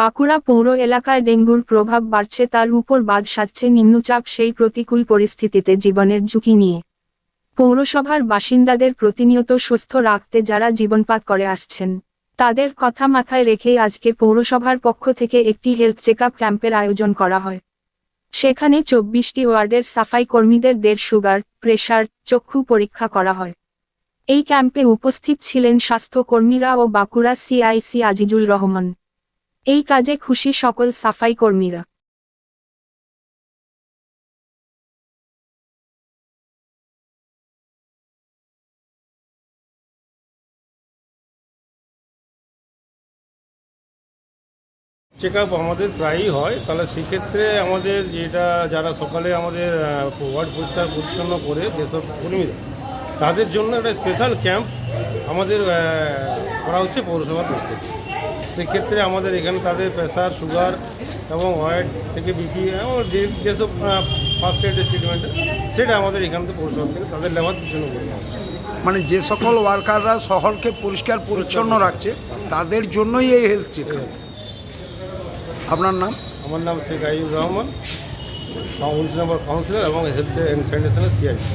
বাঁকুড়া পৌর এলাকায় ডেঙ্গুর প্রভাব বাড়ছে, তার উপর বাদ সাধছে নিম্নচাপ। সেই প্রতিকূল পরিস্থিতিতে জীবনের ঝুঁকি নিয়ে পৌরসভার বাসিন্দাদের প্রতিনিয়ত সুস্থ রাখতে যারা জীবনপাত করে আসছেন, তাদের কথা মাথায় রেখেই আজকে পৌরসভার পক্ষ থেকে একটি হেলথ চেকআপ ক্যাম্পের আয়োজন করা হয়। সেখানে 24টি ওয়ার্ডের সাফাই কর্মীদের সুগার, প্রেসার, চক্ষু পরীক্ষা করা হয়। এই ক্যাম্পে উপস্থিত ছিলেন স্বাস্থ্যকর্মীরা ও বাঁকুড়া সিআইসি আজিজুল রহমান। এই কাজে খুশি সকল সাফাই কর্মীরা। চেক আপ আমাদের প্রায়ই হয়, তাহলে সেক্ষেত্রে আমাদের যেটা যারা সকালে আমাদের ওয়ার্ড পরিষ্কার পরিচ্ছন্ন করে যেসব কর্মীরা, তাদের জন্য একটা স্পেশাল ক্যাম্প আমাদের করা হচ্ছে পৌরসভার পক্ষে। সেক্ষেত্রে আমাদের এখানে তাদের প্রেসার, সুগার এবং ওয়ার্ড থেকে বিপি এবং যেসব ফার্স্ট এডের ট্রিটমেন্ট, সেটা আমাদের এখান থেকে পৌরসভা থেকে তাদের লেবার জন্য করে দেওয়া হচ্ছে। মানে যে সকল ওয়ার্কাররা শহরকে পরিষ্কার পরিচ্ছন্ন রাখছে তাদের জন্যই এই হেলথ চেকআপ। আপনার নাম? আমার নাম শেখ আইয়ুব রহমান, 19 নম্বর কাউন্সিলর এবং হেলথ অ্যান্ড স্যানিটেশনের সিআইসি।